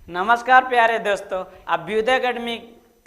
नमस्कार प्यारे दोस्तों, अभ्युदय अकेडमी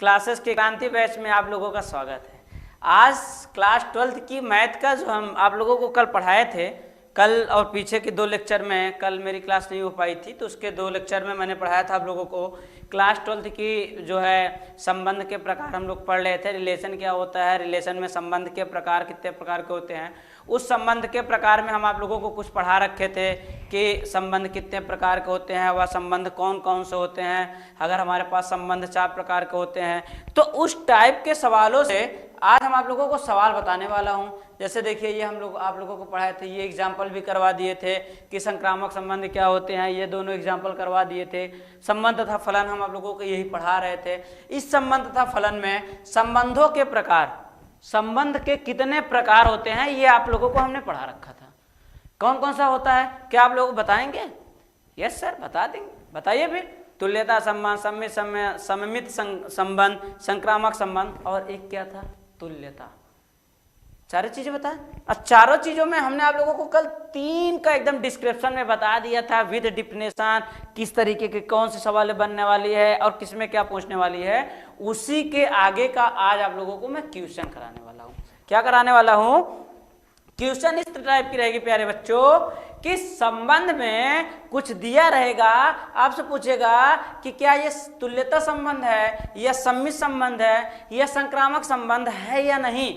क्लासेस के क्रांति बैच में आप लोगों का स्वागत है। आज क्लास 12th की मैथ का जो हम आप लोगों को कल पढ़ाए थे, कल और पीछे के 2 लेक्चर में, कल मेरी क्लास नहीं हो पाई थी तो उसके 2 लेक्चर में मैंने पढ़ाया था आप लोगों को। क्लास 12th की जो है संबंध के प्रकार हम लोग पढ़ रहे थे। रिलेशन क्या होता है, रिलेशन में संबंध के प्रकार कितने प्रकार के होते हैं, उस संबंध के प्रकार में हम आप लोगों को कुछ पढ़ा रखे थे कि संबंध कितने प्रकार के होते हैं, वह संबंध कौन कौन से होते हैं। अगर हमारे पास संबंध 4 प्रकार के होते हैं तो उस टाइप के सवालों से आज हम आप लोगों को सवाल बताने वाला हूं। जैसे देखिए, ये हम लोग आप लोगों को पढ़ाए थे, ये एग्जाम्पल भी करवा दिए थे कि संक्रामक संबंध क्या होते हैं, ये दोनों एग्जाम्पल करवा दिए थे। संबंध तथा फलन हम आप लोगों को यही पढ़ा रहे थे। इस संबंध तथा फलन में संबंधों के प्रकार, संबंध के कितने प्रकार होते हैं, ये आप लोगों को हमने पढ़ा रखा था। कौन कौन सा होता है, क्या आप लोग बताएंगे? यस सर, बता देंगे। बताइए फिर। तुल्यता संबंध, सममित संबंध, संक्रामक संबंध और एक क्या था, तुल्यता। चारों चीजें बताएं। और चारों चीजों में हमने आप लोगों को कल 3 का एकदम डिस्क्रिप्शन में बता दिया था विद डिफिनेशन, किस तरीके के कौन सी सवाल बनने वाली है और किसमें क्या पूछने वाली है। उसी के आगे का आज आप लोगों को मैं क्वेश्चन कराने वाला हूं। क्या कराने वाला हूं? क्वेश्चन इस टाइप की रहेगी प्यारे बच्चों कि संबंध में कुछ दिया रहेगा, आपसे पूछेगा कि क्या ये तुल्यता संबंध है या सम्मित संबंध है या संक्रामक संबंध है या नहीं।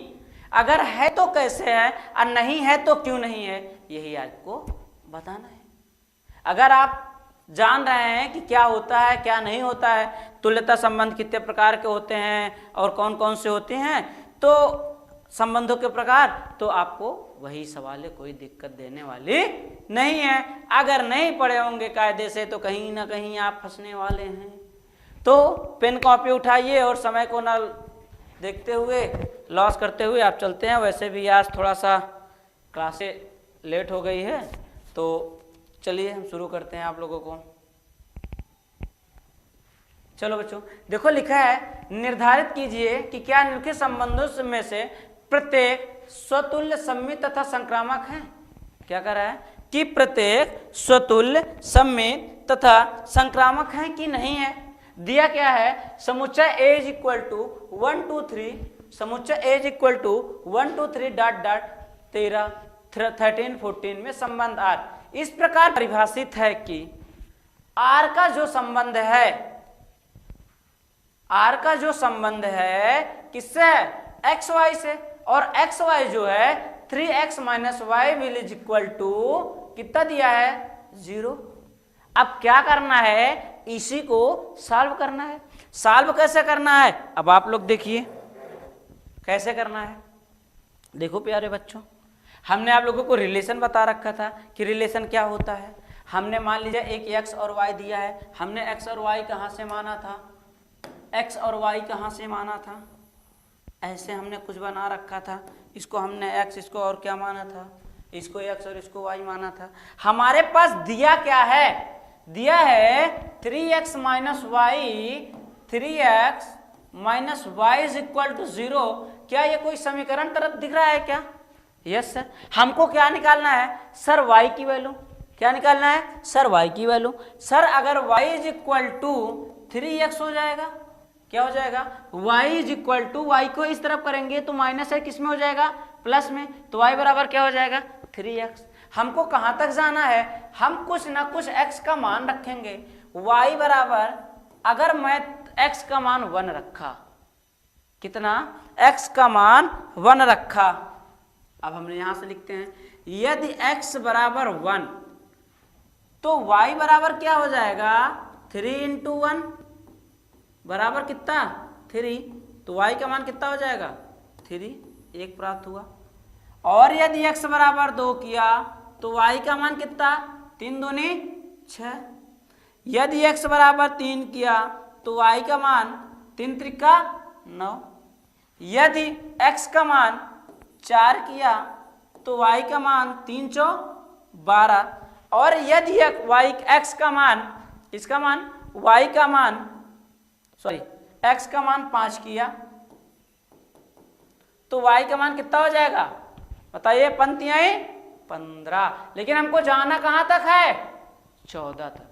अगर है तो कैसे है और नहीं है तो क्यों नहीं है, यही आपको बताना है। अगर आप जान रहे हैं कि क्या होता है क्या नहीं होता है, तुल्यता संबंध कितने प्रकार के होते हैं और कौन कौन से होते हैं, तो संबंधों के प्रकार, तो आपको वही सवाल है, कोई दिक्कत देने वाली नहीं है। अगर नहीं पढ़े होंगे कायदे से तो कहीं ना कहीं आप फंसने वाले हैं। तो पेन कॉपी उठाइए और समय को ना देखते हुए, लॉस करते हुए आप चलते हैं। वैसे भी आज थोड़ा सा क्लासें लेट हो गई है, तो चलिए हम शुरू करते हैं आप लोगों को। चलो बच्चों, देखो लिखा है, निर्धारित कीजिए कि क्या निम्नलिखित संबंधों में से प्रत्येक स्वतुल्य सम्मित तथा संक्रामक है। क्या कर रहा है कि प्रत्येक स्वतुल्य सम्मित तथा संक्रामक है कि नहीं है। दिया क्या है, समुच्चय A इज इक्वल टू 1 2 3, समुच्चय A is equal to 1 2 3 dot dot 13 13 14 में संबंध R इस प्रकार परिभाषित है कि R का जो संबंध है, R का जो संबंध है किससे है, एक्स वाई से, और एक्स वाई जो है 3x minus Y will is equal to कितना दिया है, 0। अब क्या करना है, इसी को सॉल्व करना है। सॉल्व कैसे करना है, अब आप लोग देखिए कैसे करना है। देखो प्यारे बच्चों, हमने आप लोगों को रिलेशन बता रखा था कि रिलेशन क्या होता है। हमने मान लीजिए एक x और y दिया है, हमने x और y कहाँ से माना था, x और y कहाँ से माना था, ऐसे हमने कुछ बना रखा था। इसको हमने x, इसको और क्या माना था, इसको x और इसको y माना था। हमारे पास दिया क्या है, दिया है 3x minus Y, 3x minus Y is equal to 0। क्या ये कोई समीकरण तरफ दिख रहा है क्या? Yes sir. हमको क्या निकालना है सर, y की वैल्यू। क्या निकालना है सर, y की वैल्यू। सर अगर y is equal to 3x हो जाएगा, क्या हो जाएगा, y is equal to, y को इस तरफ करेंगे तो माइनस है, किस में हो जाएगा, प्लस में, तो y बराबर क्या हो जाएगा, 3x। हमको कहाँ तक जाना है, हम कुछ ना कुछ x का मान रखेंगे। y बराबर, अगर मैं x का मान 1 रखा, कितना, x का मान 1 रखा। अब हमने यहां से लिखते हैं, यदि x बराबर 1 तो y बराबर क्या हो जाएगा, 3 इंटू 1 बराबर कितना, 3। तो y का मान कितना हो जाएगा, 3, 1 प्राप्त हुआ। और यदि x बराबर 2 किया तो y का मान कितना, 3 दूनी 6। यदि x बराबर 3 किया तो y का मान 3 त्रिका 9। यदि x का मान 4 किया तो y का मान 3 चौ 12। और यदि x का मान, इसका मान, y का मान, सॉरी x का मान 5 किया तो y का मान कितना हो जाएगा, बताइए, पंक्तियां 15। लेकिन हमको जाना कहां तक है, 14 तक,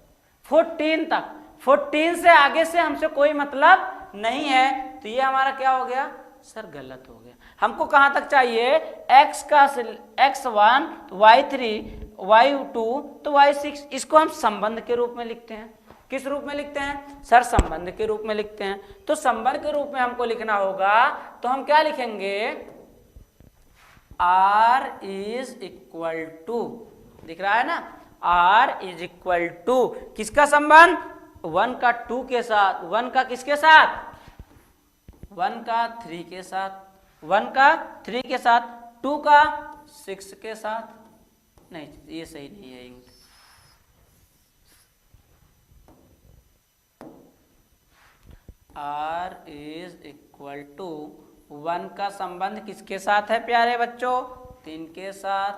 14 तक। 14 से आगे से हमसे कोई मतलब नहीं है, तो ये हमारा क्या हो गया सर, गलत हो गया। हमको कहां तक चाहिए, x का x1 तो y3 y2 तो y6। इसको हम संबंध के रूप में लिखते हैं। किस रूप में लिखते हैं सर, संबंध के रूप में लिखते हैं। तो संबंध के रूप में हमको लिखना होगा, तो हम क्या लिखेंगे, r इज इक्वल टू, दिख रहा है ना, r इज इक्वल टू किसका संबंध, 1 का 2 के साथ, 1 का किसके साथ, 1 का 3 के साथ, 1 का 3 के साथ, 2 का 6 के साथ। नहीं, ये सही नहीं है। r इज इक्वल टू 1 का संबंध किसके साथ है प्यारे बच्चों, 3 के साथ,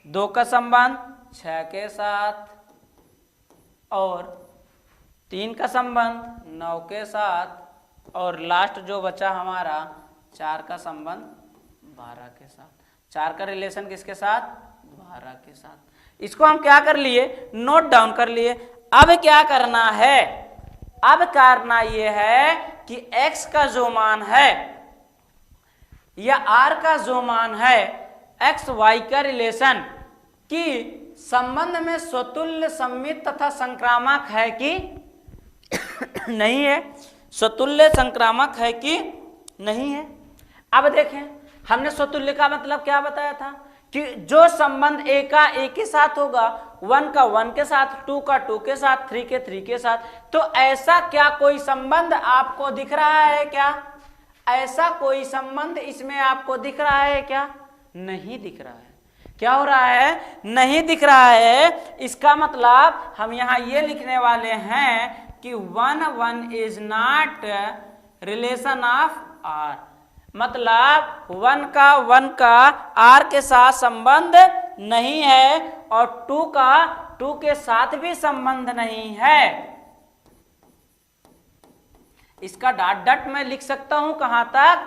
2 का संबंध 6 के साथ, और 3 का संबंध 9 के साथ, और लास्ट जो बचा हमारा 4 का संबंध 12 के साथ। 4 का रिलेशन किसके साथ, 12 के साथ। इसको हम क्या कर लिए, नोट डाउन कर लिए। अब क्या करना है, अब करना ये है कि x का जो मान है या r का जो मान है, x y का रिलेशन कि संबंध में स्वतुल्य, सममित तथा संक्रामक है कि नहीं है, स्वतुल्य संक्रामक है कि नहीं है। अब देखें, हमने स्वतुल्य का मतलब क्या बताया था कि जो संबंध a का a के साथ होगा, 1 का 1 के साथ, 2 का 2 के साथ, 3 के 3 के साथ। तो ऐसा क्या कोई संबंध आपको दिख रहा है क्या, ऐसा कोई संबंध इसमें आपको दिख रहा है क्या, नहीं दिख रहा है। क्या हो रहा है, नहीं दिख रहा है। इसका मतलब हम यहां ये लिखने वाले हैं कि 1 is not relation of r, मतलब 1 का r के साथ संबंध नहीं है, और 2 का 2 के साथ भी संबंध नहीं है। इसका डॉट डॉट मैं लिख सकता हूं कहां तक,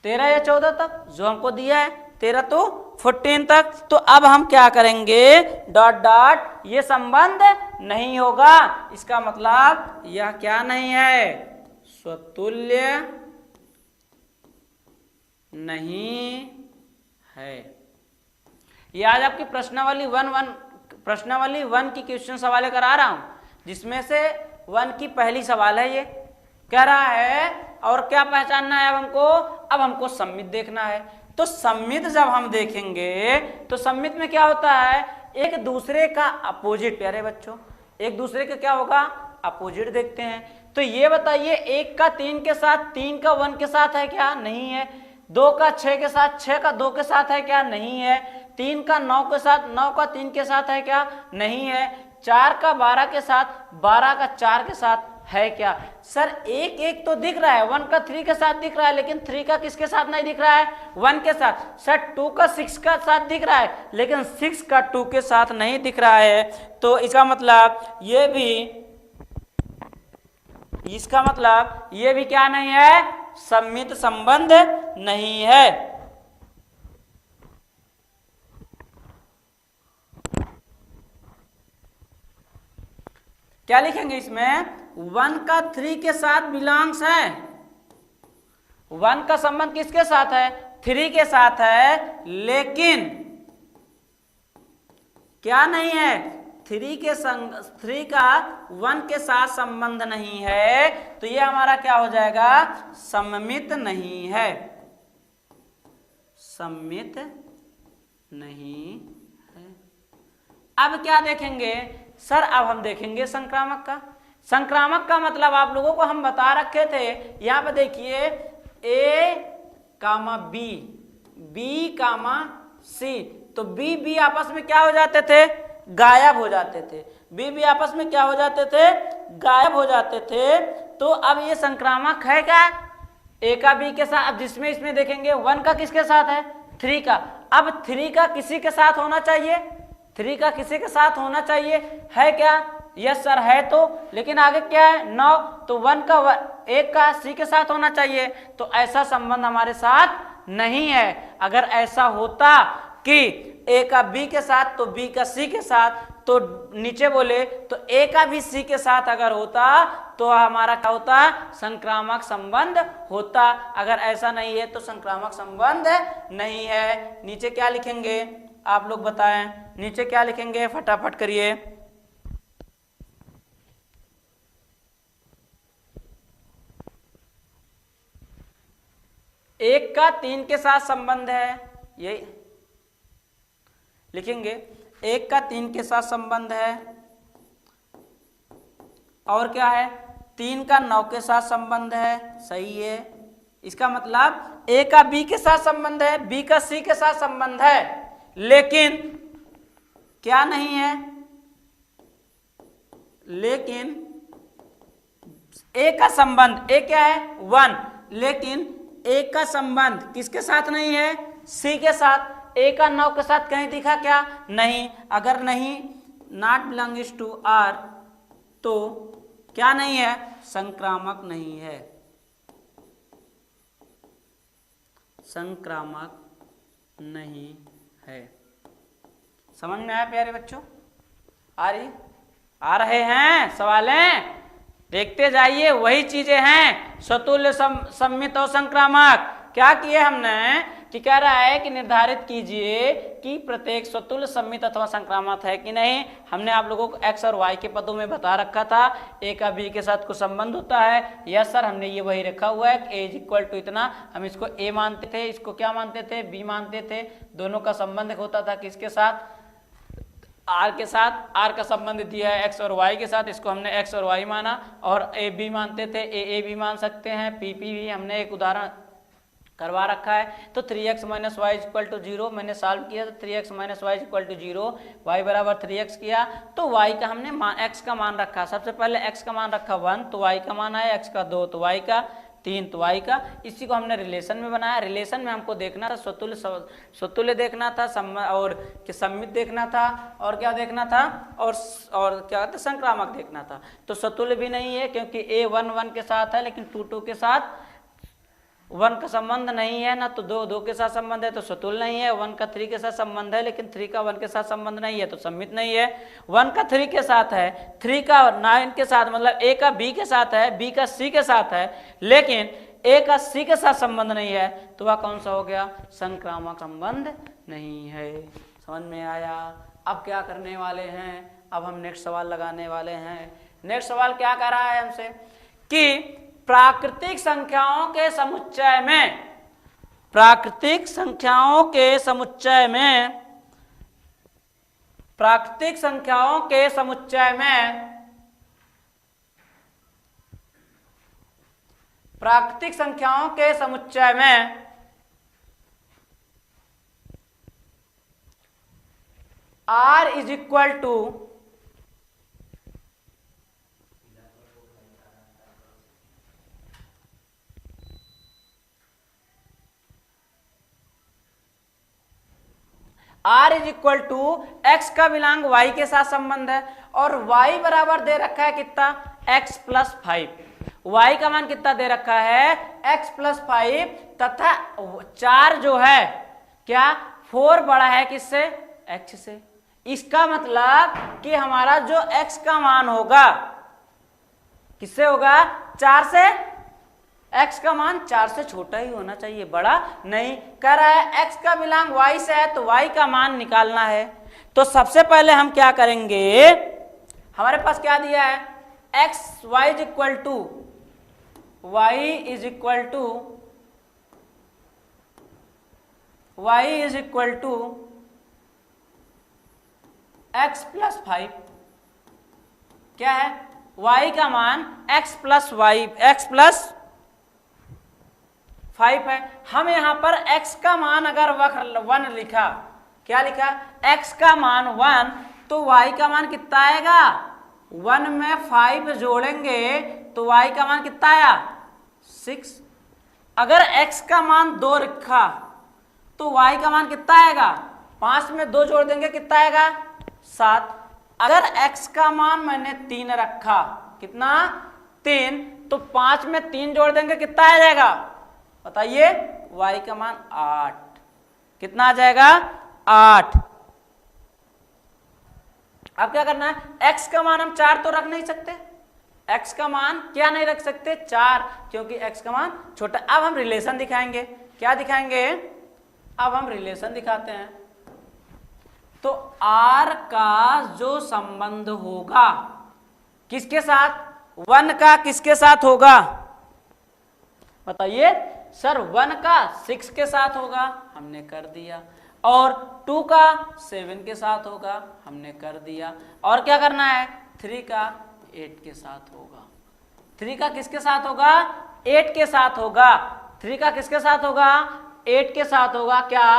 13 या 14 तक, जो हमको दिया है 13 तो 14 तक। तो अब हम क्या करेंगे, डॉट डॉट, ये संबंध नहीं होगा। इसका मतलब यह क्या नहीं है, स्वतुल्य नहीं है। ये आज आपकी प्रश्नावली 1 की क्वेश्चन सवाल करा रहा हूं, जिसमें से 1 की पहली सवाल है। ये कह रहा है और क्या पहचानना है अब हमको सम्मित देखना है। तो सम्मित जब हम देखेंगे तो सम्मित में क्या होता है, एक दूसरे का अपोजिट। प्यारे बच्चों, एक दूसरे का क्या होगा, अपोजिट देखते हैं। तो ये बताइए, 1 का 3 के साथ, 3 का 1 के साथ है क्या, नहीं है। 2 का 6 के साथ, 6 का 2 के साथ है क्या, नहीं है। 3 का 9 के साथ, 9 का 3 के साथ है क्या, नहीं है। 4 का 12 के साथ, 12 का 4 के साथ है क्या। सर एक एक तो दिख रहा है, 1 का 3 के साथ दिख रहा है, लेकिन 3 का किसके साथ नहीं दिख रहा है, 1 के साथ। सर 2 का 6 का साथ दिख रहा है, लेकिन 6 का 2 के साथ नहीं दिख रहा है। तो इसका मतलब ये भी क्या नहीं है, सम्मित संबंध नहीं है। क्या लिखेंगे इसमें, 1 का 3 के साथ बिलोंग्स है। 1 का संबंध किसके साथ है, 3 के साथ है, लेकिन क्या नहीं है, 3 का 1 के साथ संबंध नहीं है। तो ये हमारा क्या हो जाएगा, सम्मित नहीं है, सम्मित नहीं है। अब क्या देखेंगे सर, अब हम देखेंगे संक्रामक का। संक्रामक का मतलब आप लोगों को हम बता रखे थे, यहां पे देखिए A, B, B, C। तो B आपस में क्या हो जाते थे, गायब हो जाते थे। B आपस में क्या हो जाते थे, गायब हो जाते थे। तो अब ये संक्रामक है क्या, A का B के साथ। अब जिसमें इसमें देखेंगे 1 का किसके साथ है, 3 का। अब 3 का किसी के साथ होना चाहिए, 3 का किसी के साथ होना चाहिए, है क्या, यस सर है। तो लेकिन आगे क्या है, 9। तो 1 का C के साथ होना चाहिए। तो ऐसा संबंध हमारे साथ नहीं है। अगर ऐसा होता कि A का B के साथ तो B का C के साथ, तो नीचे बोले तो ए का भी सी के साथ अगर होता तो हमारा क्या होता, संक्रामक संबंध होता। अगर ऐसा नहीं है तो संक्रामक संबंध नहीं है। नीचे क्या लिखेंगे आप लोग बताएं, नीचे क्या लिखेंगे फटाफट करिए। एक का 3 के साथ संबंध है, ये लिखेंगे, एक का 3 के साथ संबंध है, और क्या है 3 का 9 के साथ संबंध है, सही है। इसका मतलब ए का बी के साथ संबंध है, बी का सी के साथ संबंध है, लेकिन क्या नहीं है, लेकिन ए का संबंध, ए क्या है 1, लेकिन ए का संबंध किसके साथ नहीं है, सी के साथ। ए का 9 के साथ कहीं दिखा क्या, नहीं। अगर नहीं, नॉट बिलोंगिंग्स टू आर, तो क्या नहीं है, संक्रामक नहीं है, संक्रामक नहीं है। समझ में आया प्यारे बच्चों, आ रहे हैं सवालें, देखते जाइए। वही चीजें हैं स्वतुल्य, सम्मित और संक्रामक। क्या किए हमने कि कह रहा है कि निर्धारित कीजिए कि प्रत्येक स्वतुल्य, सम्मित अथवा संक्रामक है कि नहीं। हमने आप लोगों को एक्स और वाई के पदों में बता रखा था, ए का बी के साथ कुछ संबंध होता है। यस सर, हमने ये वही रखा हुआ है, ए इज इक्वल टू इतना। हम इसको ए मानते थे, इसको क्या मानते थे, बी मानते थे। दोनों का संबंध होता था किसके साथ, आर के साथ। आर का संबंध दिया है एक्स और वाई के साथ, इसको हमने एक्स और वाई माना। और ए बी मानते थे, ए भी मान सकते हैं, पी भी हमने एक उदाहरण करवा रखा है। तो 3x minus Y equal to 0 मैंने सॉल्व किया, तो 3x minus Y equal to 0, Y बराबर 3x किया। तो y का हमने x का मान रखा, सबसे पहले x का मान रखा 1, तो y का मान आया, x का 2 तो y का 3 तो y का। इसी को हमने रिलेशन में बनाया। रिलेशन में हमको देखना था स्वतुल्य देखना था, और सम्मित देखना था, और क्या देखना था, और क्या था, संक्रामक देखना था। तो स्वतुल्य भी नहीं है क्योंकि a 1 के साथ है, लेकिन 2 के साथ 1 का संबंध नहीं है ना, तो 2 के साथ संबंध है तो स्वतुल्य नहीं है। 1 का 3 के साथ संबंध है, लेकिन 3 का 1 के साथ संबंध नहीं है तो सम्मित नहीं है। 1 का 3 के साथ है, 3 का 9 के साथ, मतलब ए का बी के साथ है, बी का सी के साथ है, लेकिन ए का सी के साथ संबंध नहीं है, तो वह कौन सा हो गया, संक्रामक संबंध नहीं है। समझ में आया। अब क्या करने वाले हैं, अब हम नेक्स्ट सवाल लगाने वाले हैं। नेक्स्ट सवाल क्या कह रहा है हमसे कि प्राकृतिक संख्याओं के समुच्चय में, प्राकृतिक संख्याओं के समुच्चय में, प्राकृतिक संख्याओं के समुच्चय में, प्राकृतिक संख्याओं के समुच्चय में r is equal to r is equal to X का बिलोंग y के साथ संबंध है, और y बराबर दे रखा है कितना, x प्लस 5। y का मान कितना दे रखा है, x प्लस 5, तथा 4 जो है क्या 4 बड़ा है किससे, x से। इसका मतलब कि हमारा जो x का मान होगा किससे होगा, 4 से। x का मान 4 से छोटा ही होना चाहिए, बड़ा नहीं। कह रहा है x का बिलोंग y से है, तो y का मान निकालना है। तो सबसे पहले हम क्या करेंगे, हमारे पास क्या दिया है, y is equal to x plus 5। क्या है, y का मान x प्लस 5 है। हम यहां पर x का मान अगर 1 लिखा, क्या लिखा, x का मान 1, तो y का मान कितना आएगा, 1 में 5 जोड़ेंगे तो y का मान कितना आया, 6। अगर x का मान 2 रखा तो y का मान कितना आएगा, 5 में 2 जोड़ देंगे कितना आएगा, 7। अगर x का मान मैंने 3 रखा, कितना, 3, तो 5 में 3 जोड़ देंगे कितना आ जाएगा, बताइए, y का मान 8। कितना आ जाएगा, 8। अब क्या करना है, x का मान हम 4 तो रख नहीं सकते, x का मान क्या नहीं रख सकते 4, क्योंकि x का मान छोटा। अब हम रिलेशन दिखाएंगे, क्या दिखाएंगे, अब हम रिलेशन दिखाते हैं। तो r का जो संबंध होगा किसके साथ, 1 का किसके साथ होगा, बताइए सर, 1 का 6 के साथ होगा, हमने कर दिया, और 2 का 7 के साथ होगा, हमने कर दिया, और क्या करना है, 3 का 8 के साथ होगा। 3 का किसके साथ होगा, 8 के साथ होगा। 3 का किसके साथ होगा, 8 के साथ होगा। क्या,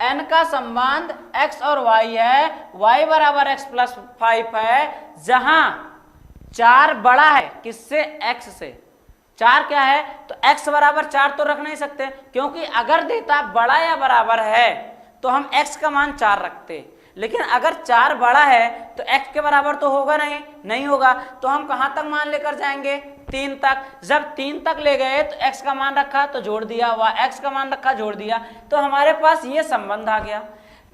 n का संबंध x और y है, y बराबर x प्लस 5 है, जहां 4 बड़ा है किससे, x से। 4 क्या है, तो x बराबर 4 तो रख नहीं सकते, क्योंकि अगर देता बड़ा या बराबर है तो हम x का मान 4 रखते, लेकिन अगर 4 बड़ा है तो x के बराबर तो होगा नहीं होगा, तो हम कहां तक मान लेकर जाएंगे, 3 तक। जब 3 तक ले गए तो x का मान रखा तो जोड़ दिया, x का मान रखा जोड़ दिया, तो हमारे पास ये संबंध आ गया।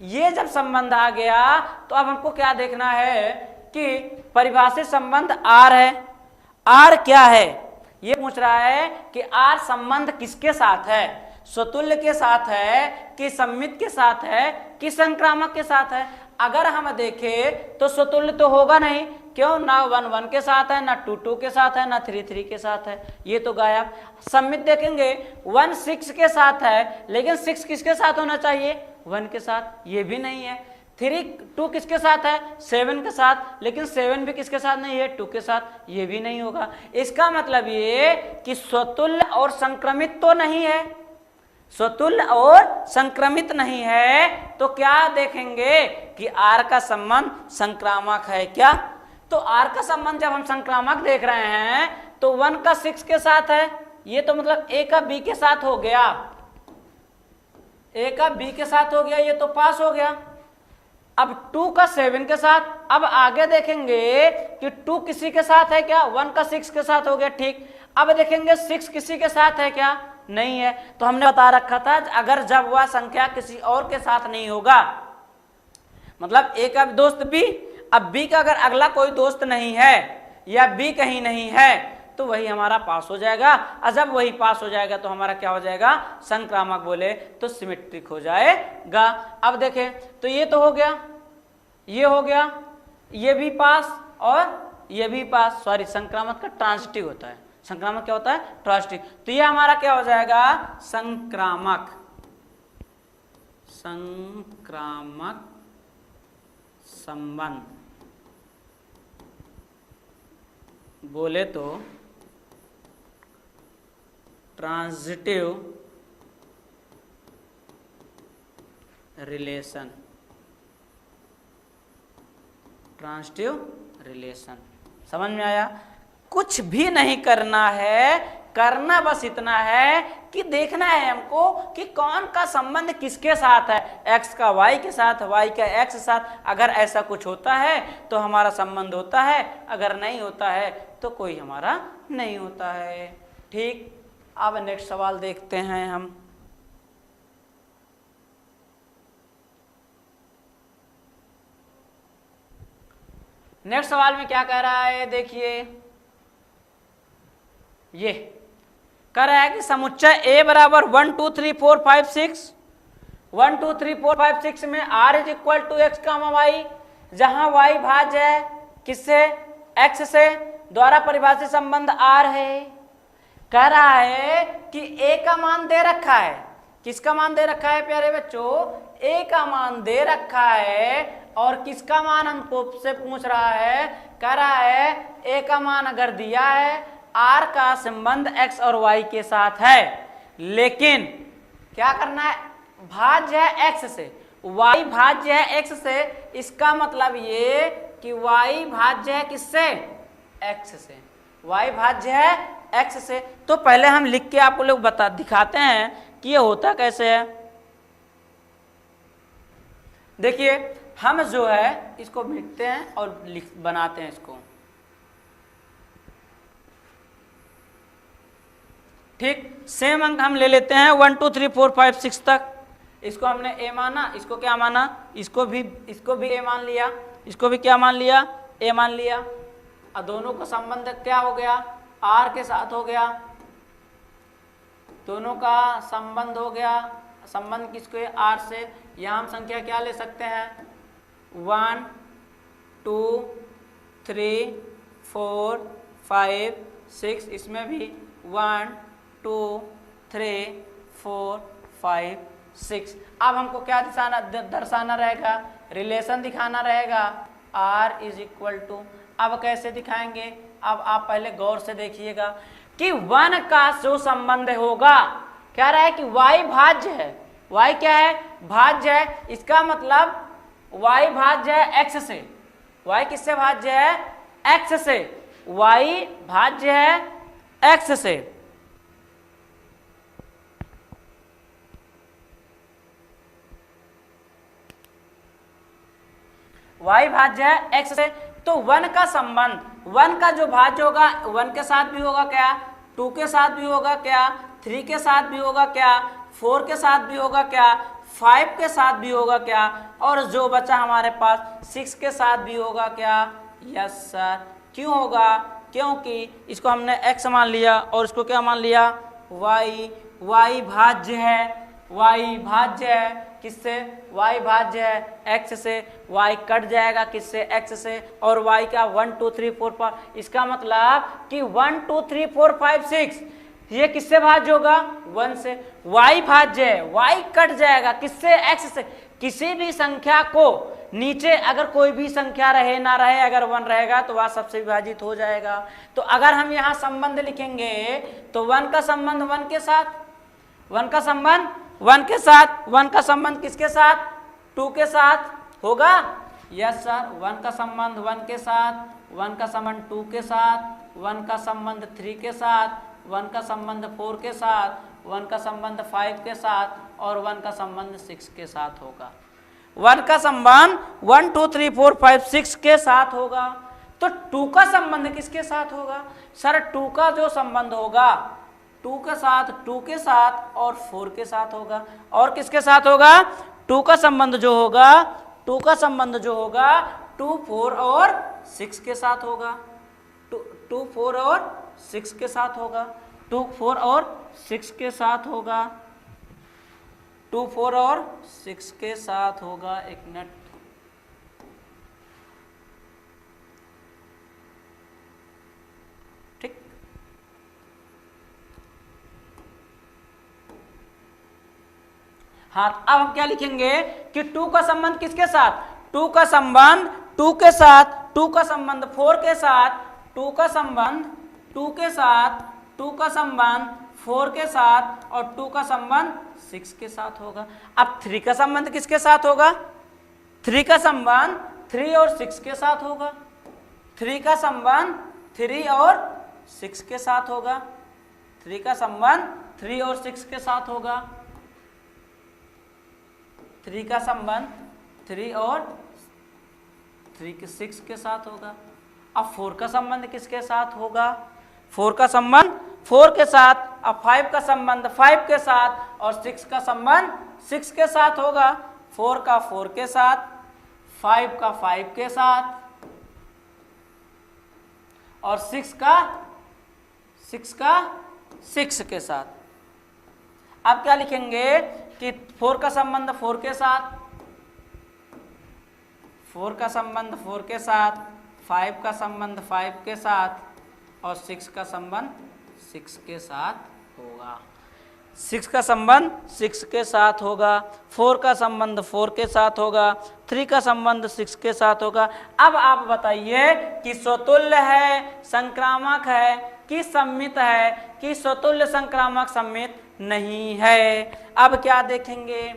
ये जब संबंध आ गया तो अब हमको क्या देखना है कि परिभाषित संबंध r है। r क्या है, ये पूछ रहा है कि r संबंध किसके साथ है, स्वतुल्य के साथ है कि सममित के साथ है कि संक्रामक के साथ है। अगर हम देखें तो स्वतुल्य तो होगा नहीं, क्यों, ना 1 1 के साथ है, ना 2 2 के साथ है, ना 3 3 के साथ है, ये तो गायब। सममित देखेंगे 1 6 के साथ है, लेकिन 6 किसके साथ होना चाहिए, 1 के साथ, ये भी नहीं है। 3 2 किसके साथ है, 7 के साथ, लेकिन 7 भी किसके साथ नहीं है, 2 के साथ, ये भी नहीं होगा। इसका मतलब ये कि स्वतुल्य और संक्रमित तो नहीं है, स्वतुल्य और संक्रमित नहीं है, तो क्या देखेंगे कि r का संबंध संक्रामक है। क्या, तो r का संबंध जब हम संक्रामक देख रहे हैं तो 1 का 6 के साथ है, ये तो मतलब a का b के साथ हो गया, a का b के साथ हो गया, ये तो पास हो गया। अब 2 का 7 के साथ, अब आगे देखेंगे कि 2 किसी के साथ है क्या, 1 का 6 के साथ हो गया, ठीक। अब देखेंगे 6 किसी के साथ है क्या, नहीं है। तो हमने बता रखा था अगर जब वह संख्या किसी और के साथ नहीं होगा, मतलब a का दोस्त b, अब b का अगर अगला कोई दोस्त नहीं है या b कहीं नहीं है तो वही हमारा पास हो जाएगा, और जब वही पास हो जाएगा तो हमारा क्या हो जाएगा, संक्रामक बोले तो सिमेट्रिक हो जाएगा। अब देखें तो ये तो हो गया, ये हो गया, ये भी पास और ये भी पास, सॉरी संक्रामक का ट्रांजिटिव होता है, संक्रामक क्या होता है, ट्रांजिटिव। तो ये हमारा क्या हो जाएगा, संक्रामक, संक्रामक संबंध बोले तो ट्रांजिटिव रिलेशन, ट्रांजिटिव रिलेशन, समझ में आया। कुछ भी नहीं करना है, करना बस इतना है कि देखना है हमको कि कौन का संबंध किसके साथ है, x का y के साथ, y का x के साथ। अगर ऐसा कुछ होता है तो हमारा संबंध होता है, अगर नहीं होता है तो कोई हमारा नहीं होता है, ठीक। अब नेक्स्ट सवाल देखते हैं हम। नेक्स्ट सवाल में क्या कह रहा है, देखिए ये कह रहा है कि समुच्चय a बराबर 1 2 3 4 5 6, 1 2 3 4 5 6 में r is equal to X comma Y, जहां y भाज्य है किससे, x से, द्वारा परिभाषित संबंध r है। कह रहा है कि a का मान दे रखा है, किसका मान दे रखा है प्यारे बच्चों, a का मान दे रखा है, और किसका मान हमको से पूछ रहा है, कह रहा है a का मान अगर दिया है, r का संबंध x और y के साथ है, लेकिन क्या करना है, भाज्य है x से, y भाज्य है x से, इसका मतलब ये कि y भाज्य है किससे, x से, y भाज्य है x से। तो पहले हम लिख के आपको लोग बता दिखाते हैं कि ये होता कैसे है। देखिए हम जो है इसको मिटते हैं और लिख बनाते हैं इसको, ठीक। सेम अंक हम ले लेते हैं 1 2 3 4 5 6 तक, इसको हमने a माना, इसको क्या माना, इसको भी a मान लिया, इसको भी क्या मान लिया, a मान लिया। और दोनों का संबंध क्या हो गया, r के साथ हो गया, दोनों का संबंध हो गया, संबंध किसको है, r से। यहाँ हम संख्या क्या ले सकते हैं, 1 2 3 4 5 6, इसमें भी 1 2 3 4 5 6। अब हमको क्या दर्शाना रहेगा, रिलेशन दिखाना रहेगा, r इज इक्वल टू। अब कैसे दिखाएंगे, अब आप पहले गौर से देखिएगा कि 1 का जो संबंध होगा, क्या रहा है कि y भाज्य है, y क्या है, भाज्य है। इसका मतलब y भाज्य है x से, y किससे भाज्य है, x से, y भाज्य है x से। y भाज्य है x से, तो 1 का संबंध, 1 का जो भाज्य होगा 1 के साथ भी होगा क्या, 2 के साथ भी होगा क्या, 3 के साथ भी होगा क्या, 4 के साथ भी होगा क्या, 5 के साथ भी होगा क्या, और जो बचा हमारे पास 6 के साथ भी होगा क्या, यस सर। क्यों होगा, क्योंकि इसको हमने x मान लिया और इसको क्या मान लिया, y। y भाज्य है, y भाज्य है किससे, y भाज्य है x से, y कट जाएगा किससे, x से, और y का 1 2 3 4 5। इसका मतलब कि 1 2 3 4 5 6 ये किससे भाज्य होगा, 1 से। y भाज्य है, y कट जाएगा किससे, x से। किसी भी संख्या को नीचे अगर कोई भी संख्या रहे ना रहे, अगर 1 रहेगा तो वह सबसे विभाजित हो जाएगा। तो अगर हम यहाँ संबंध लिखेंगे तो 1 का संबंध 1 के साथ, 1 का संबंध 1 के साथ, 1 का संबंध किसके साथ, 2 के साथ होगा, यस सर। 1 का संबंध 1 के साथ, 1 का संबंध 2 के साथ, 1 का संबंध 3 के साथ, 1 का संबंध 4 के साथ, 1 का संबंध 5 के साथ, और 1 का संबंध 6 के साथ होगा। 1 का संबंध 1 2 3 4 5 6 के साथ होगा। तो 2 का संबंध किसके साथ होगा, सर 2 का जो संबंध होगा 2 के साथ, 2 के साथ और 4 के साथ होगा। और किसके साथ होगा, 2 का संबंध जो होगा, 2 का संबंध जो होगा 2 4 और 6 के साथ होगा, 2 4 और 6 के साथ होगा, 2 4 और 6 के साथ होगा, 2 4 और 6 के साथ होगा। एक मिनट, ठीक। हाँ, अब हम क्या लिखेंगे कि 2 का संबंध किसके साथ, 2 का संबंध 2 के साथ, 2 का संबंध 4 के साथ, 2 का संबंध 2 के साथ, 2 का संबंध 4 के साथ, और 2 का संबंध 6 के साथ होगा। अब 3 का संबंध किसके साथ होगा, 3 का संबंध 3 और 6 के साथ होगा, 3 का संबंध 3 और 6 के साथ होगा, 3 का संबंध 3 और 6 के साथ होगा, 3 का संबंध 3 और 6 के साथ होगा। अब 4 का संबंध किसके साथ होगा, 4 का संबंध 4 के साथ, अब 5 का संबंध 5 के साथ, और 6 का संबंध 6 के साथ होगा। 4 का 4 के साथ, 5 का 5 के साथ, और 6 का 6 के साथ। अब क्या लिखेंगे कि 4 का संबंध 4 के साथ, 4 का संबंध 4 के साथ, 5 का संबंध 5 के साथ, और 6 का संबंध 6 के साथ होगा। 6 का संबंध 6 के साथ होगा, 4 का संबंध 4 के साथ होगा, 3 का संबंध 6 के साथ होगा। अब आप बताइए कि स्वतुल्य है, संक्रामक है कि सम्मित है, कि स्वतुल्य संक्रामक सम्मित नहीं है। अब क्या देखेंगे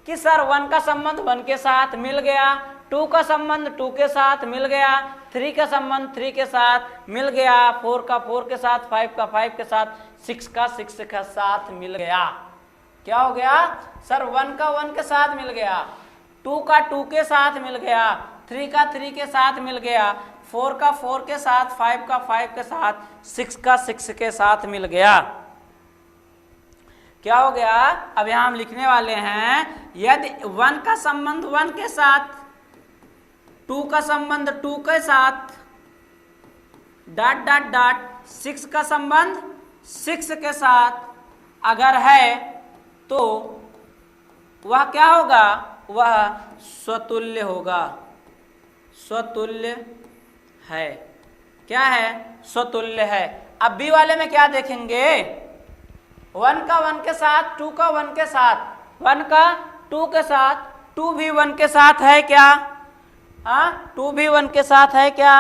कि सर 1 का संबंध 1 के साथ मिल गया, 2 का संबंध 2 के साथ मिल गया, 3 का संबंध 3 के साथ मिल गया, 4 का 4 के साथ, 5 का 5 के साथ, 6 का 6 के साथ मिल गया। क्या हो गया सर, 1 का 1 के साथ मिल गया, 2 का 2 के साथ मिल गया, 3 का 3 के साथ मिल गया, 4 का 4 के साथ, 5 का 5 के साथ, 6 का 6 के साथ मिल गया। क्या हो गया, अब यहां हम लिखने वाले हैं यदि 1 का संबंध 1 के साथ, 2 का संबंध 2 के साथ डॉट डॉट डॉट 6 का संबंध 6 के साथ अगर है तो वह क्या होगा, वह स्वतुल्य होगा। स्वतुल्य है, क्या है, स्वतुल्य है। अब बी वाले में क्या देखेंगे, 1 का 1 के साथ, 2 का 1 के साथ, 1 का 2 के साथ, 2 भी 1 के साथ है क्या, 2 भी 1 के साथ है क्या,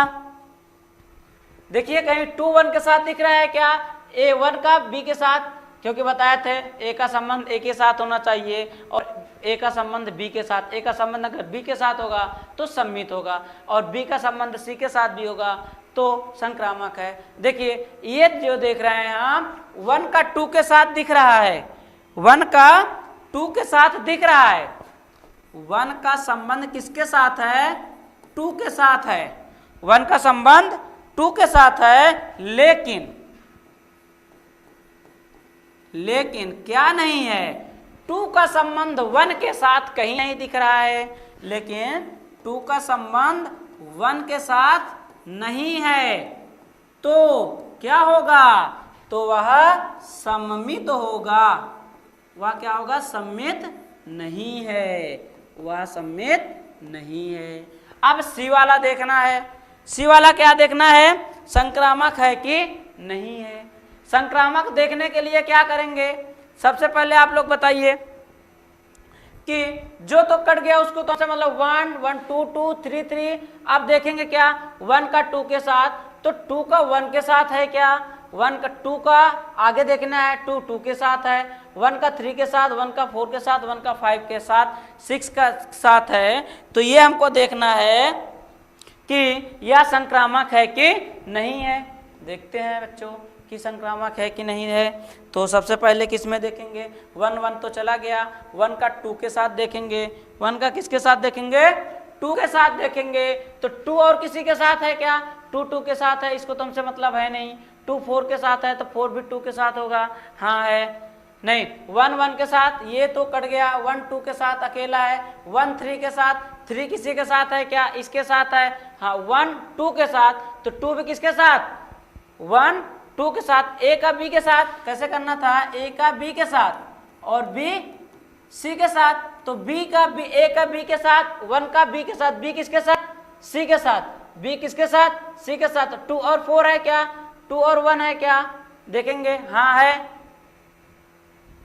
देखिए कहीं 2 1 के साथ दिख रहा है क्या, ए 1 का बी के साथ, क्योंकि बताए थे ए का संबंध ए के साथ होना चाहिए और ए का संबंध बी के साथ, ए का संबंध अगर बी के साथ होगा तो सम्मित होगा और बी का संबंध सी के साथ भी होगा तो संक्रामक है। देखिए ये जो देख रहे हैं हम 1 का 2 के साथ दिख रहा है, 1 का 2 के साथ दिख रहा है, 1 का संबंध किसके साथ है, 2 के साथ है, 1 का संबंध 2 के साथ है, लेकिन क्या नहीं है, 2 का संबंध 1 के साथ कहीं नहीं दिख रहा है, लेकिन 2 का संबंध 1 के साथ नहीं है तो क्या होगा, तो वह सममित होगा। वह क्या होगा, सम्मित नहीं है, वह सम्मित नहीं है। अब सी वाला देखना है, सी वाला क्या देखना है, संक्रामक है कि नहीं है। संक्रामक देखने के लिए क्या करेंगे, सबसे पहले आप लोग बताइए कि जो तो कट गया उसको तो मतलब 1 1 2 2 3 3, आप देखेंगे क्या 1 का 2 के साथ, तो 2 का 1 के साथ है क्या, 1 का 2 का आगे देखना है, 2 2 के साथ है, 1 का 3 के साथ, 1 का 4 के साथ, 1 का 5 के साथ, 6 का साथ है, तो ये हमको देखना है कि यह संक्रामक है कि नहीं है। देखते हैं बच्चों कि संक्रामक है कि नहीं है। तो सबसे पहले किस में देखेंगे, 1 1 तो चला गया, 1 का 2 के साथ देखेंगे, 1 का किसके साथ देखेंगे, 2 के साथ देखेंगे, तो 2 और किसी के साथ है क्या, 2 2 के साथ है, इसको तो हमसे मतलब है नहीं। 2 4 के साथ है तो 4 भी 2 के साथ होगा, हाँ है नहीं। 1 1 के साथ ये तो कट गया, 1 2 के साथ अकेला है, 1 3 के साथ, 3 किसी के साथ है क्या, इसके साथ है, हाँ 1 2 के साथ, तो 2 भी किसके साथ, 1 2 के साथ, ए का बी के साथ, कैसे करना था, ए का बी के साथ और बी सी के साथ, तो बी का बी, ए का बी के साथ, 1 का बी के साथ, बी किसके साथ, सी के साथ, बी किसके साथ, सी के साथ, 2 और 4 है क्या, 2 और 1 है क्या, देखेंगे हाँ है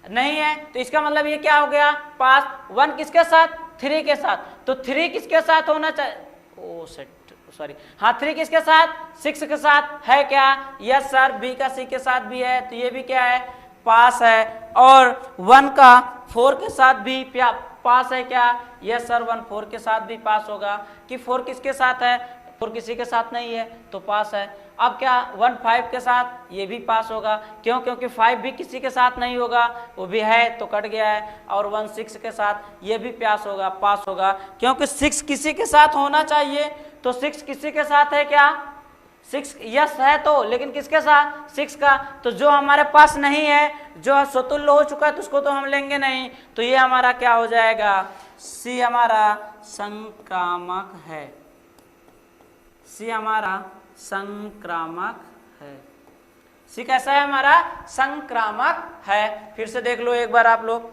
नहीं है, तो इसका मतलब ये क्या हो गया, पास। 1 किसके साथ, 3 के साथ, तो 3 किसके साथ होना चाहिए, ओ सेट सॉरी, हाँ 3 किसके साथ, 6 के साथ है क्या, यस सर, बी का सी के साथ भी है, तो ये भी क्या है, पास है। और 1 का 4 के साथ भी पास है क्या, यस सर, 1 4 के साथ भी पास होगा। कि 4 किसके साथ है, 4 किसी के साथ नहीं है तो पास है। अब क्या 1 5 के साथ, ये भी पास होगा, क्यों, क्योंकि 5 भी किसी के साथ नहीं होगा, वो भी है तो कट गया है। और 1 6 के साथ, ये भी पास होगा, क्योंकि 6 किसी के साथ होना चाहिए, तो 6 किसी के साथ है क्या, 6 यस है तो, लेकिन किसके साथ, 6 का, तो जो हमारे पास नहीं है, जो स्वतुल्य हो चुका है तो उसको तो हम लेंगे नहीं, तो ये हमारा क्या हो जाएगा, सी हमारा संक्रामक है, सी हमारा संक्रामक है। सी कैसा है, हमारा संक्रामक है। फिर से देख लो एक बार आप लोग,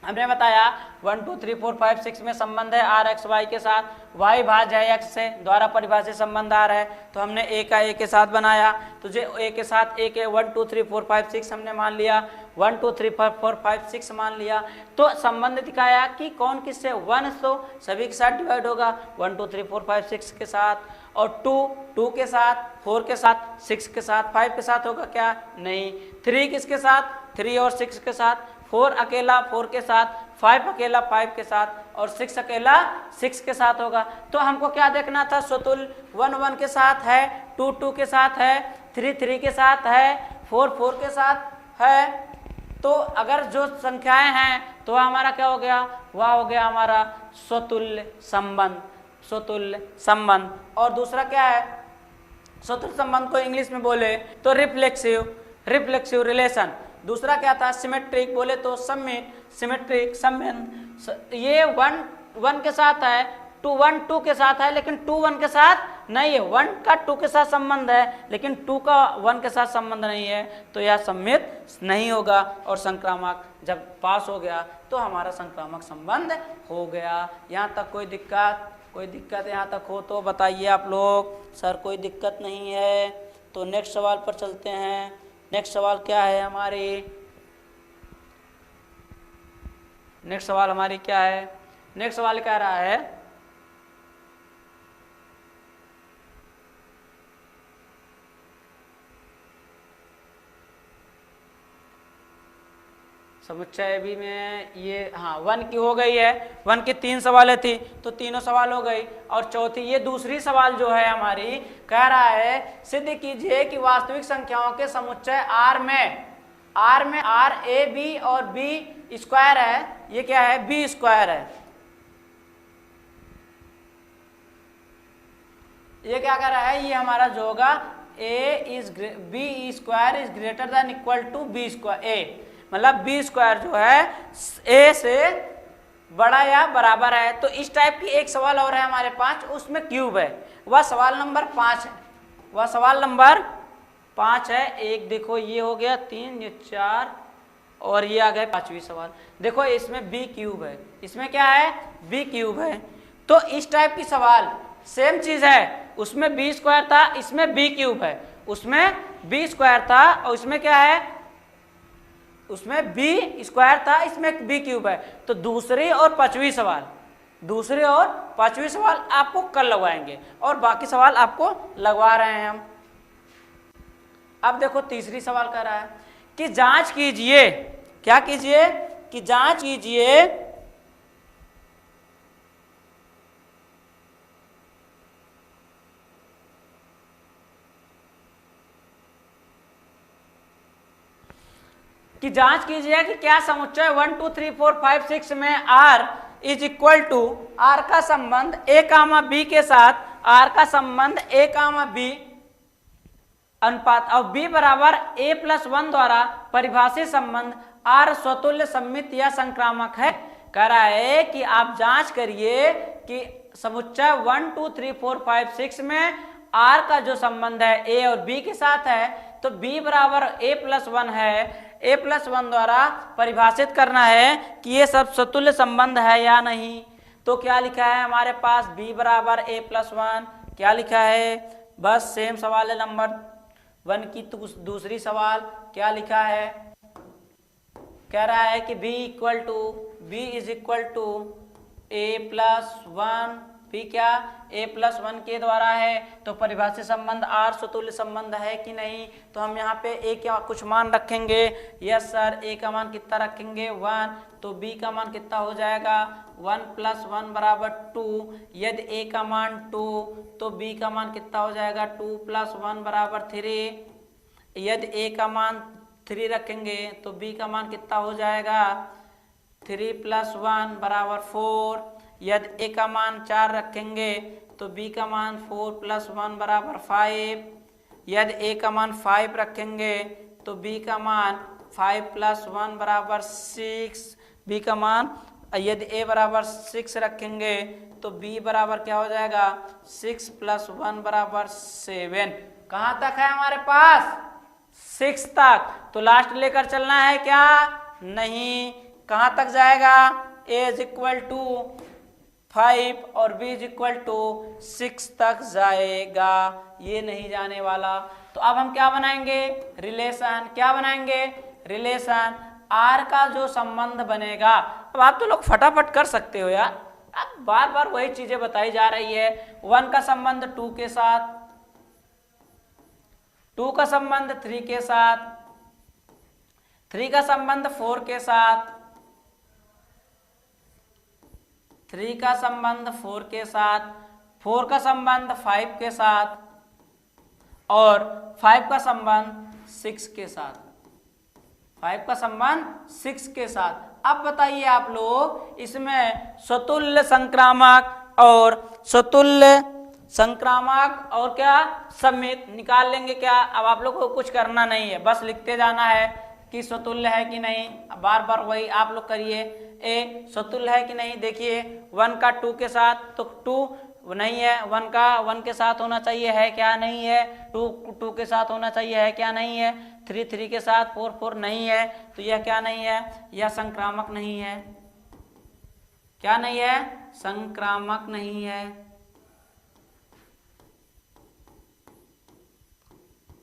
हमने बताया 1 2 3 4 5 6 में संबंध है आर एक्स वाई के साथ, वाई भाज्य है एक्स से, द्वारा परिभाषित संबंध आर है, तो हमने ए का ए के साथ बनाया, तो जो ए के साथ ए के 1 2 3 4 5 6 हमने मान लिया, 1 2 3 4 5 6 मान लिया, तो संबंध दिखाया कि कौन किससे, 1 तो सभी के साथ डिवाइड होगा, 1 2 3 4 5 6 के साथ, और 2 के साथ, 4 के साथ, 6 के साथ, 5 के साथ होगा क्या, नहीं। 3 किसके साथ, 3 और 6 के साथ, 4 अकेला 4 के साथ, 5 अकेला 5 के साथ, और 6 अकेला 6 के साथ होगा। तो हमको क्या देखना था, स्वतुल्य 1 1 के साथ है, 2 2 के साथ है, 3 3 के साथ है, 4 4 के साथ है। तो अगर जो संख्याएं हैं तो हमारा क्या हो गया, वह हो गया हमारा स्वतुल्य संबंध, स्वतुल्य संबंध। और दूसरा क्या है, स्वतुल्य संबंध को इंग्लिश में बोले तो रिफ्लेक्सिव रिलेशन। दूसरा क्या था, सिमेट्रिक बोले तो सम्मित, सिमेट्रिक संबंध। ये 1 1 के साथ है, टू 1 2 के साथ है लेकिन 2 1 के साथ नहीं है, 1 का 2 के साथ संबंध है लेकिन 2 का 1 के साथ संबंध नहीं है, तो यह सममित नहीं होगा और संक्रामक जब पास हो गया तो हमारा संक्रामक संबंध हो गया। यहाँ तक कोई दिक्कत यहाँ तक हो तो बताइए आप लोग। सर कोई दिक्कत नहीं है तो नेक्स्ट सवाल पर चलते हैं। नेक्स्ट सवाल क्या है हमारी? नेक्स्ट सवाल हमारी क्या है? नेक्स्ट सवाल कह रहा है समुच्चय बी में ये 1 की हो गई है, 1 की 3 सवालें थी तो तीनों सवाल हो गई। और चौथी ये दूसरी सवाल जो है हमारी कह रहा है सिद्ध कीजिए कि वास्तविक संख्याओं के समुच्चय R में R A B और B स्क्वायर है, ये क्या है? B स्क्वायर है। ये क्या कर रहा है? ये हमारा जो होगा B square is greater than equal to B square A, मतलब B स्क्वायर जो है A से बड़ा या बराबर है। तो इस टाइप की एक सवाल और है हमारे पास, उसमें क्यूब है, वह सवाल नंबर 5 है। वह सवाल नंबर 5 है। एक देखो ये हो गया 3, ये 4 और ये आ गए 5वीं सवाल। देखो इसमें B क्यूब है, इसमें क्या है? B क्यूब है। तो इस टाइप की सवाल सेम चीज है, उसमें B स्क्वायर था, इसमें B क्यूब है। उसमें B स्क्वायर था और इसमें क्या है? उसमें B स्क्वायर था, इसमें B क्यूब है। तो दूसरी और पांचवी सवाल आपको कल लगवाएंगे और बाकी सवाल आपको लगवा रहे हैं हम। अब देखो तीसरी सवाल कर रहा है कि जांच कीजिए, क्या कीजिए? कि जांच कीजिए कि क्या समुच्चय 1 2 3 4 5 6 में R is equal to R का संबंध A, B के साथ, R का संबंध A, B अनुपात और B बराबर A+1 द्वारा परिभाषित संबंध R स्वतुल्य सममित या संक्रामक है। कह रहा है कि आप जांच करिए कि समुच्चय 1 2 3 4 5 6 में R का जो संबंध है A और B के साथ है, तो B बराबर A+1 है, A+1 द्वारा परिभाषित करना है कि ये सब स्वतुल्य संबंध है या नहीं। तो क्या लिखा है हमारे पास? B बराबर A+1। क्या लिखा है? बस सेम सवाल है नंबर 1 की दूसरी सवाल। क्या लिखा है? कह रहा है कि B is equal to A+1। B क्या? A+1 के द्वारा है। तो परिभाषित संबंध R स्वतुल्य संबंध है कि नहीं? तो हम यहाँ पे A का कुछ मान रखेंगे। यस सर, A का मान कितना रखेंगे? 1। तो B का मान कितना हो जाएगा? 1 + 1 बराबर 2। यदि A का मान 2 तो B का मान कितना हो जाएगा? 2 + 1 बराबर 3। यदि A का मान 3 रखेंगे तो B का मान कितना हो जाएगा? 3 + 1 बराबर 4। यदि A का मान 4 रखेंगे तो B का मान 4 + 1 बराबर 5। यदि A का मान 5 रखेंगे तो B का मान 5 + 1 बराबर 6। B का मान यदि A बराबर 6 रखेंगे तो B बराबर क्या हो जाएगा? 6 + 1 बराबर 7। कहाँ तक है हमारे पास? 6 तक। तो लास्ट लेकर चलना है क्या? नहीं। कहाँ तक जाएगा? A इज इक्वल टू 5 और B इज इक्वल टू 6 तक जाएगा, ये नहीं जाने वाला। तो अब हम क्या बनाएंगे? रिलेशन। क्या बनाएंगे? रिलेशन। R का जो संबंध बनेगा, अब आप तो लोग फटाफट कर सकते हो यार, अब बार बार वही चीजें बताई जा रही है। 1 का संबंध 2 के साथ, 2 का संबंध 3 के साथ, 3 का संबंध 4 के साथ, 3 का संबंध 4 के साथ, 4 का संबंध 5 के साथ और 5 का संबंध 6 के साथ, 5 का संबंध 6 के साथ। अब बताइए आप लोग, इसमें स्वतुल्य संक्रामक और स्वतुल्य संक्रामक और क्या सममित निकाल लेंगे क्या? अब आप लोग को कुछ करना नहीं है, बस लिखते जाना है कि स्वतुल्य है कि नहीं। बार बार वही आप लोग करिए। ए स्वतुल्य है कि नहीं, देखिए 1 का 2 के साथ तो 2 नहीं है, 1 का 1 के साथ होना चाहिए, है क्या नहीं है, 2 के साथ होना चाहिए, है क्या नहीं है, 3 के साथ, 4 नहीं है, तो यह क्या नहीं है, यह संक्रामक नहीं है। क्या नहीं है, संक्रामक नहीं है,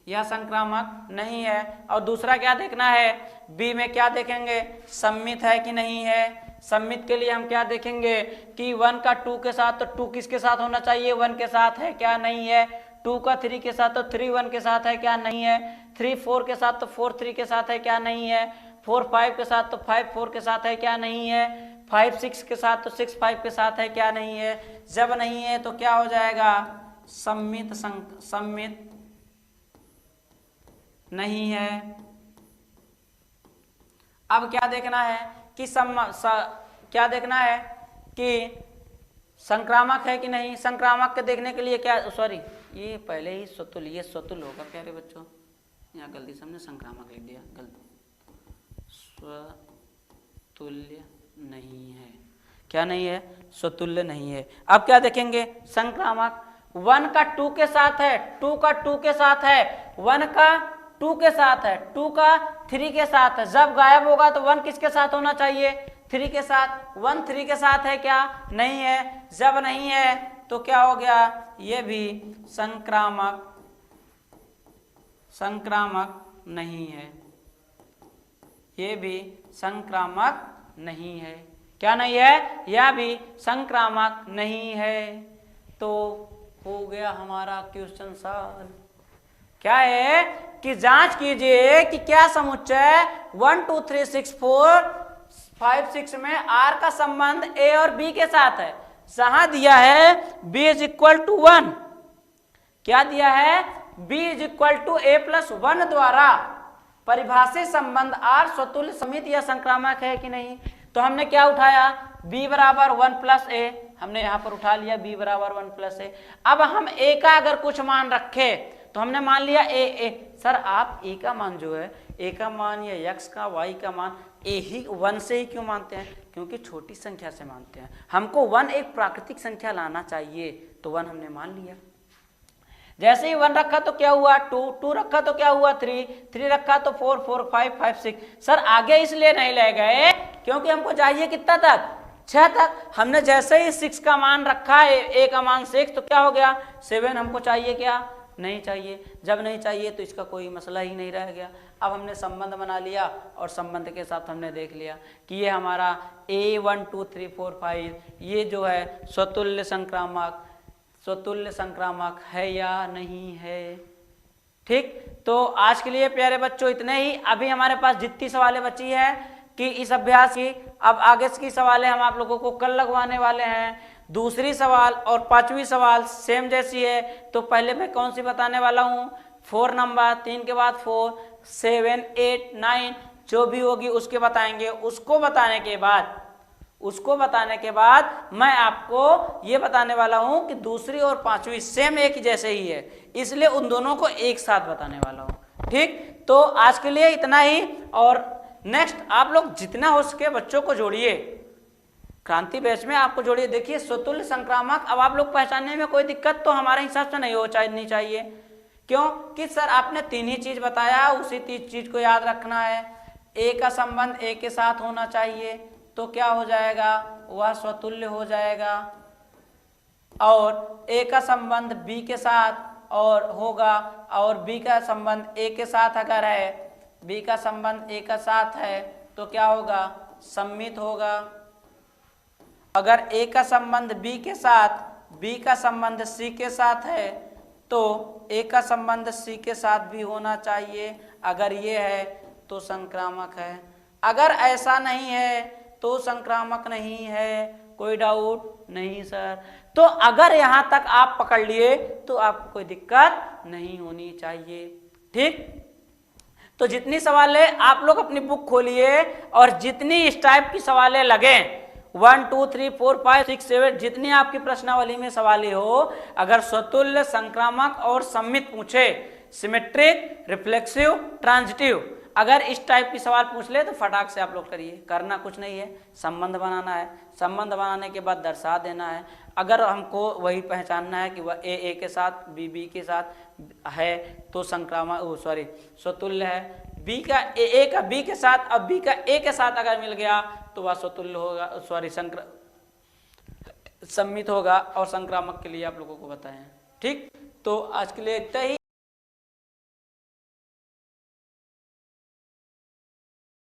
यह संक्रामक नहीं है। और दूसरा क्या देखना है, बी में क्या देखेंगे, सम्मित है कि नहीं है। सम्मित के लिए हम क्या देखेंगे कि 1 का 2 के साथ तो 2 किसके साथ होना चाहिए, 1 के साथ, है क्या नहीं है, 2 का 3 के साथ तो 3 1 के साथ, है क्या नहीं है, 3 4 के साथ तो 4 3 के साथ, है क्या नहीं है, 4 5 के साथ तो 5 4 के साथ, है क्या नहीं है, 5 6 के साथ तो 6 5 के साथ, है क्या नहीं है। जब नहीं है तो क्या हो जाएगा, सम्मित सम्मित नहीं है। अब क्या देखना है कि क्या देखना है कि संक्रामक है कि नहीं। संक्रामक के देखने के लिए क्या, सॉरी ये पहले ही स्वतुल्य, ये स्वतुल्य होगा प्यारे बच्चों, यहाँ गलती से हमने संक्रामक लिख दिया, गलती, स्वतुल्य नहीं है, क्या नहीं है, स्वतुल्य नहीं है। अब क्या देखेंगे, संक्रामक 1 का 2 के साथ है, 2 का 2 के साथ है, 1 का 2 के साथ है, 2 का 3 के साथ है। जब गायब होगा तो 1 किसके साथ होना चाहिए, 3 के साथ, 1 3 के साथ, है क्या नहीं है। जब नहीं है तो क्या हो गया, ये भी संक्रामक नहीं है, ये भी संक्रामक नहीं है। क्या नहीं है, यह भी संक्रामक नहीं है। तो हो गया हमारा क्वेश्चन सॉल्व। क्या है कि जांच कीजिए कि क्या समुच्चय 1 2 3 6 4 5 6 में आर का संबंध ए और बी के साथ है। जहां दिया है b इज इक्वल टू 1, क्या दिया है, b is equal to A plus 1 द्वारा परिभाषित संबंध आर स्वतुल्य समित या संक्रामक है कि नहीं। तो हमने क्या उठाया, b बराबर 1 प्लस ए, हमने यहां पर उठा लिया b बराबर 1 प्लस ए। अब हम a का अगर कुछ मान रखे तो हमने मान लिया ए। सर आप a का मान जो है, a का मान या x का y का मान a ही 1 से ही क्यों मानते हैं, क्योंकि छोटी संख्या से मानते हैं। हमको 1 एक प्राकृतिक संख्या लाना चाहिए, तो 1 हमने मान लिया। जैसे ही 1 रखा तो क्या हुआ 2, 2 रखा तो क्या हुआ 3, 3 रखा तो 4, 4 5, 5 6। सर आगे इसलिए नहीं ले गए क्योंकि हमको चाहिए कितना तक, 6 तक। हमने जैसे ही 6 का मान रखा है, a का मान 6, तो क्या हो गया 7 हमको चाहिए, क्या नहीं चाहिए। जब नहीं चाहिए तो इसका कोई मसला ही नहीं रह गया। अब हमने संबंध बना लिया और संबंध के साथ हमने देख लिया कि ये हमारा a 1 2 3 4 5 ये जो है स्वतुल्य संक्रामक है या नहीं है। ठीक, तो आज के लिए प्यारे बच्चों इतने ही। अभी हमारे पास जितनी सवालें बची है कि इस अभ्यास की, अब आगे की सवालें हम आप लोगों को कल लगवाने वाले हैं। दूसरी सवाल और 5वीं सवाल सेम जैसी है, तो पहले मैं कौन सी बताने वाला हूँ, 4 नंबर, 3 के बाद 4, 7 8 9 जो भी होगी उसके बताएंगे। उसको बताने के बाद मैं आपको ये बताने वाला हूँ कि दूसरी और 5वीं सेम एक जैसे ही है, इसलिए उन दोनों को एक साथ बताने वाला हूँ। ठीक, तो आज के लिए इतना ही। और नेक्स्ट आप लोग जितना हो सके बच्चों को जोड़िए, क्रांति बैच में आपको जोड़िए। देखिए स्वतुल्य संक्रामक अब आप लोग पहचानने में कोई दिक्कत तो हमारे हिसाब से नहीं चाहिए। क्यों कि सर आपने 3 ही चीज बताया, उसी 3 चीज को याद रखना है। ए का संबंध ए के साथ होना चाहिए, तो क्या हो जाएगा, वह स्वतुल्य हो जाएगा। और ए का संबंध बी के साथ और होगा, और बी का संबंध ए के साथ अगर है, बी का संबंध ए का साथ है तो क्या होगा, सम्मित होगा। अगर ए का संबंध बी के साथ, बी का संबंध सी के साथ है, तो ए का संबंध सी के साथ भी होना चाहिए। अगर ये है तो संक्रामक है, अगर ऐसा नहीं है तो संक्रामक नहीं है। कोई डाउट नहीं सर। तो अगर यहां तक आप पकड़ लिए तो आपको कोई दिक्कत नहीं होनी चाहिए। ठीक, तो जितनी सवालें आप लोग अपनी बुक खोलिए और जितनी इस टाइप की सवालें लगे, 1 2 3 4 5 6 7 जितनी आपकी प्रश्नावली में सवालें हो, अगर स्वतुल्य संक्रामक और सम्मित पूछे, सिमेट्रिक, रिफ्लेक्सिव, ट्रांजिटिव, अगर इस टाइप की सवाल पूछ ले तो फटाक से आप लोग करिए, करना कुछ नहीं है, संबंध बनाना है, संबंध बनाने के बाद दर्शा देना है। अगर हमको वही पहचानना है कि वह ए के साथ बी के साथ है तो स्वतुल्य है, बी का ए का बी के साथ, अब बी का ए के साथ अगर मिल गया तो वह स्वतुल्य होगा, सम्मित होगा, और संक्रामक के लिए आप लोगों को बताएं। ठीक, तो आज के लिए इतना ही।